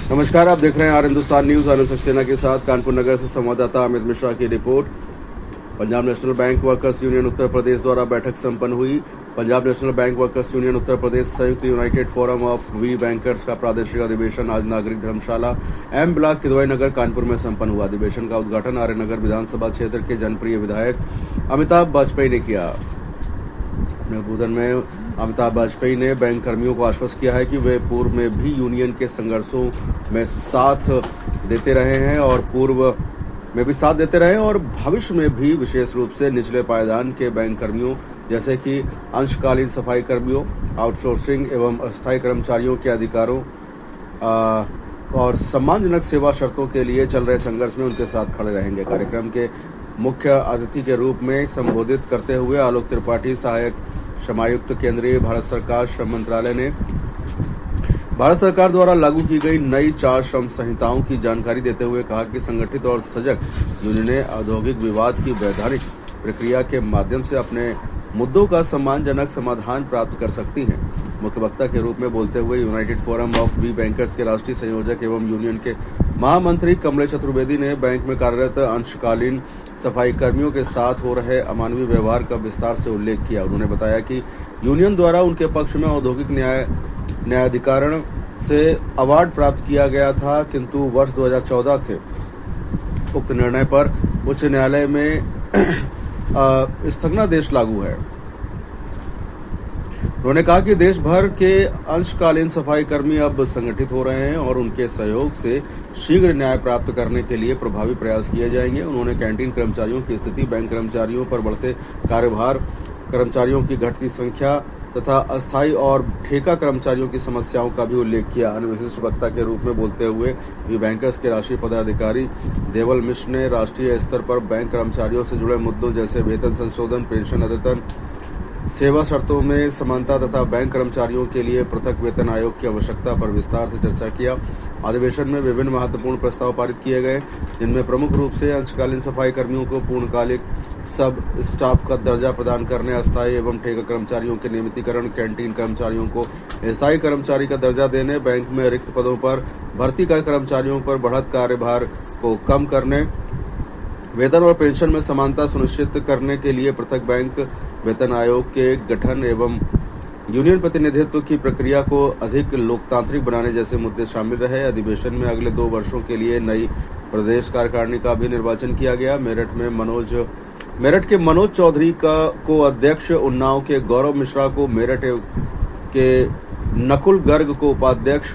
नमस्कार, आप देख रहे हैं आर हिंदुस्तान न्यूज। आनंद सक्सेना के साथ कानपुर नगर से संवाददाता अमित मिश्रा की report. Punjab national bank workers union Uttar Pradesh द्वारा बैठक संपन्न हुई। Punjab national bank workers union Uttar Pradesh संयुक्त united forum of we bankers का प्रादेशिक अधिवेशन आज नागरिक धर्मशाला एम ब्लॉक किदवई नगर कानपुर में संपन्न हुआ। अधिवेशन का उद्घाटन आर्यनगर विधानसभा क्षेत्र के जनप्रिय विधायक अमिताभ वाजपेयी ने किया। अपने उद्बोधन में अमिताभ वाजपेयी ने बैंक कर्मियों को आश्वस्त किया है कि वे पूर्व में भी यूनियन के संघर्षों में साथ देते रहे हैं और भविष्य में भी विशेष रूप से निचले पायदान के बैंक कर्मियों जैसे कि अंशकालीन सफाई कर्मियों, आउटसोर्सिंग एवं अस्थायी कर्मचारियों के अधिकारों और सम्मानजनक सेवा शर्तों के लिए चल रहे संघर्ष में उनके साथ खड़े रहेंगे। कार्यक्रम के मुख्य अतिथि के रूप में संबोधित करते हुए आलोक त्रिपाठी, सहायक श्रमायुक्त, केंद्रीय भारत सरकार श्रम मंत्रालय ने भारत सरकार द्वारा लागू की गई नई 4 श्रम संहिताओं की जानकारी देते हुए कहा कि संगठित और सजग यूनियनें औद्योगिक विवाद की वैधानिक प्रक्रिया के माध्यम से अपने मुद्दों का सम्मानजनक समाधान प्राप्त कर सकती हैं। मुख्य वक्ता के रूप में बोलते हुए united forum of we bankers के राष्ट्रीय संयोजक एवं यूनियन के महामंत्री कमलेश चतुर्वेदी ने बैंक में कार्यरत अंशकालीन सफाई कर्मियों के साथ हो रहे अमानवीय व्यवहार का विस्तार से उल्लेख किया। उन्होंने बताया कि यूनियन द्वारा उनके पक्ष में औद्योगिक न्यायाधिकरण से अवार्ड प्राप्त किया गया था, किंतु वर्ष 2014 के उक्त निर्णय पर उच्च न्यायालय में स्थगनादेश लागू है। उन्होंने कहा कि देश भर के अंशकालीन सफाई कर्मी अब संगठित हो रहे हैं और उनके सहयोग से शीघ्र न्याय प्राप्त करने के लिए प्रभावी प्रयास किए जाएंगे। उन्होंने कैंटीन कर्मचारियों की स्थिति, बैंक कर्मचारियों पर बढ़ते कार्यभार, कर्मचारियों की घटती संख्या तथा अस्थायी और ठेका कर्मचारियों की समस्याओं का भी उल्लेख किया। अन्य विशिष्ट वक्ता के रूप में बोलते हुए वी बैंकर्स के राष्ट्रीय पदाधिकारी देवल मिश्र ने राष्ट्रीय स्तर पर बैंक कर्मचारियों से जुड़े मुद्दों जैसे वेतन संशोधन, पेंशन अद्यतन, सेवा शर्तों में समानता तथा बैंक कर्मचारियों के लिए पृथक वेतन आयोग की आवश्यकता पर विस्तार से चर्चा किया। अधिवेशन में विभिन्न महत्वपूर्ण प्रस्ताव पारित किए गए, जिनमें प्रमुख रूप से अंशकालीन सफाई कर्मियों को पूर्णकालिक सब स्टाफ का दर्जा प्रदान करने, अस्थायी एवं ठेका कर्मचारियों के नियमितीकरण, कैंटीन कर्मचारियों को स्थायी कर्मचारी का दर्जा देने, बैंक में रिक्त पदों पर भर्ती कर कर्मचारियों पर बढ़त कार्यभार को कम करने, वेतन और पेंशन में समानता सुनिश्चित करने के लिए पृथक बैंक वेतन आयोग के गठन एवं यूनियन प्रतिनिधित्व की प्रक्रिया को अधिक लोकतांत्रिक बनाने जैसे मुद्दे शामिल रहे। अधिवेशन में अगले 2 वर्षों के लिए नई प्रदेश कार्यकारिणी का भी निर्वाचन किया गया। मेरठ के मनोज चौधरी को अध्यक्ष, उन्नाव के गौरव मिश्रा को, मेरठ के नकुल गर्ग को उपाध्यक्ष,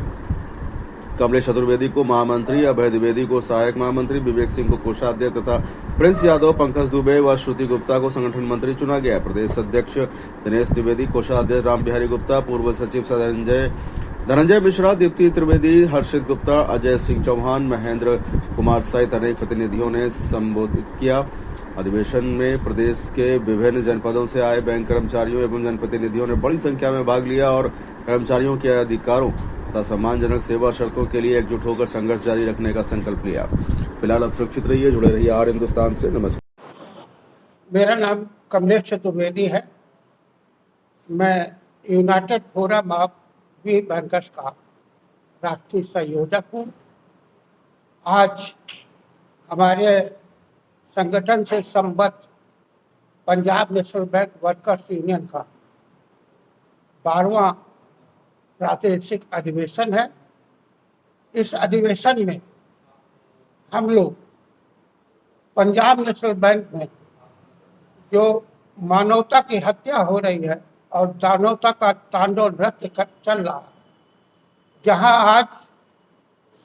कमलेश चतुर्वेदी को महामंत्री, अभय द्विवेदी को सहायक महामंत्री, विवेक सिंह को कोषाध्यक्ष तथा प्रिंस यादव, पंकज दुबे व श्रुति गुप्ता को संगठन मंत्री चुना गया। प्रदेश अध्यक्ष दिनेश द्विवेदी, कोषाध्यक्ष राम बिहारी गुप्ता, पूर्व सचिव धनंजय मिश्रा, दीप्ति त्रिवेदी, हर्षित गुप्ता, अजय सिंह चौहान, महेंद्र कुमार सहित अनेक प्रतिनिधियों ने संबोधित किया। अधिवेशन में प्रदेश के विभिन्न जनपदों से आए बैंक कर्मचारियों एवं जनप्रतिनिधियों ने बड़ी संख्या में भाग लिया और कर्मचारियों के अधिकारों तथा सम्मानजनक सेवा शर्तों के लिए एकजुट होकर संघर्ष जारी रखने का संकल्प लिया। फिलहाल आप सुरक्षित रहिए, जुड़े रहिए आर हिंदुस्तान से। नमस्कार। मेरा नाम कमलेश चतुर्वेदी है। मैं united forum of we bankers का राष्ट्रीय संयोजक हूँ। आज हमारे संगठन से संबद्ध Punjab national bank workers union का 12वां प्रादेशिक अधिवेशन है। इस अधिवेशन में हम लोग पंजाब नेशनल बैंक में जो मानवता की हत्या हो रही है और दानवता का तांडव नृत्य चल रहा है, जहां आज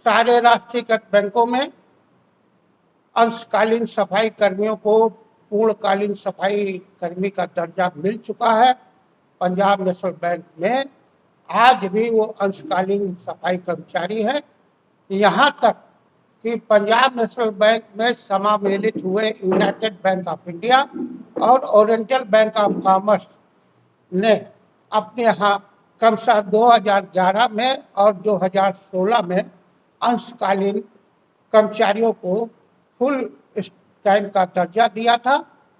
सारे राष्ट्रीयकृत बैंकों में अंशकालीन सफाई कर्मियों को पूर्णकालीन सफाई कर्मी का दर्जा मिल चुका है। पंजाब नेशनल बैंक में आज भी वो अंशकालीन सफाई कर्मचारी है। यहाँ तक कि पंजाब नेशनल बैंक में समावेशित हुए यूनाइटेड बैंक ऑफ इंडिया और ओरिएंटल बैंक ऑफ कॉमर्स ने अपने यहाँ क्रमशः 2011 में और 2016 में अंशकालीन कर्मचारियों को फुल टाइम का दर्जा दिया था।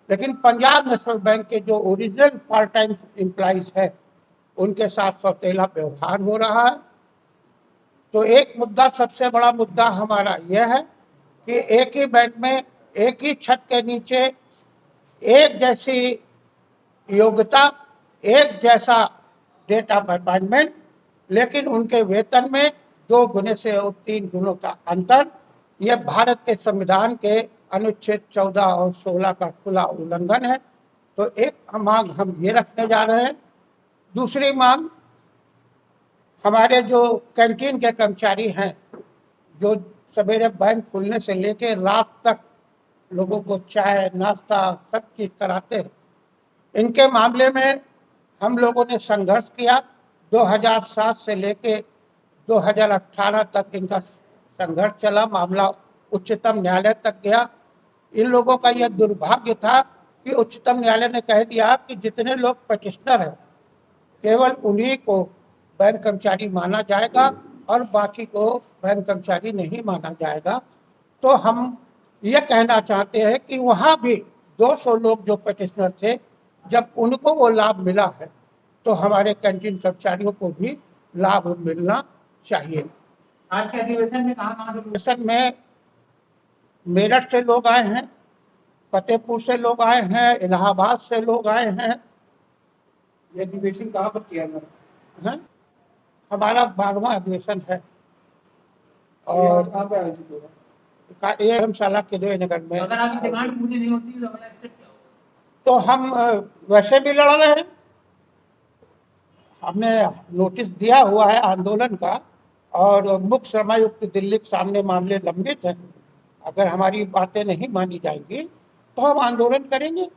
लेकिन पंजाब नेशनल बैंक के जो ओरिजिनल पार्ट टाइम एम्प्लॉइज है, उनके साथ सौतेला व्यवहार हो रहा है। तो एक मुद्दा, सबसे बड़ा मुद्दा हमारा यह है कि एक ही बैंक में एक ही छत के नीचे एक जैसी योग्यता, एक जैसा डेट ऑफ अपॉइंटमेंट, लेकिन उनके वेतन में 2 गुने से 3 गुनों का अंतर, यह भारत के संविधान के अनुच्छेद 14 और 16 का खुला उल्लंघन है। तो एक मांग हम ये रखने जा रहे हैं। दूसरी मांग, हमारे जो कैंटीन के कर्मचारी हैं, जो सवेरे बैंक खुलने से लेकर रात तक लोगों को चाय नाश्ता सब चीज कराते हैं, इनके मामले में हम लोगों ने संघर्ष किया। 2007 से लेके 2018 तक इनका संघर्ष चला, मामला उच्चतम न्यायालय तक गया। इन लोगों का यह दुर्भाग्य था कि उच्चतम न्यायालय ने कह दिया कि जितने लोग पटिशनर हैं केवल उन्हीं को बैंक कर्मचारी माना जाएगा और बाकी को बैंक कर्मचारी नहीं माना जाएगा। तो हम ये कहना चाहते हैं कि वहाँ भी 200 लोग जो पटिशनर थे, जब उनको वो लाभ मिला है तो हमारे कैंटीन कर्मचारियों को भी लाभ मिलना चाहिए। आज के अधिवेशन में कहाँ अधिवेशन में मेरठ से लोग आए हैं, फतेहपुर से लोग आए हैं, इलाहाबाद से लोग आए हैं। ये अधिवेशन कहाँ पर किया गया है? हमारा 12वां अधिवेशन है और कहाँ पे आयोजित होगा? ये धर्मशाला के नगर में। अगर आपकी डिमांड पूरी नहीं होती तो अगला स्टेप क्या होगा? तो हम वैसे भी लड़ रहे हैं, हमने नोटिस दिया हुआ है आंदोलन का और मुख्य श्रमायुक्त दिल्ली के सामने मामले लंबित हैं। अगर हमारी बातें नहीं मानी जाएंगी तो हम आंदोलन करेंगे।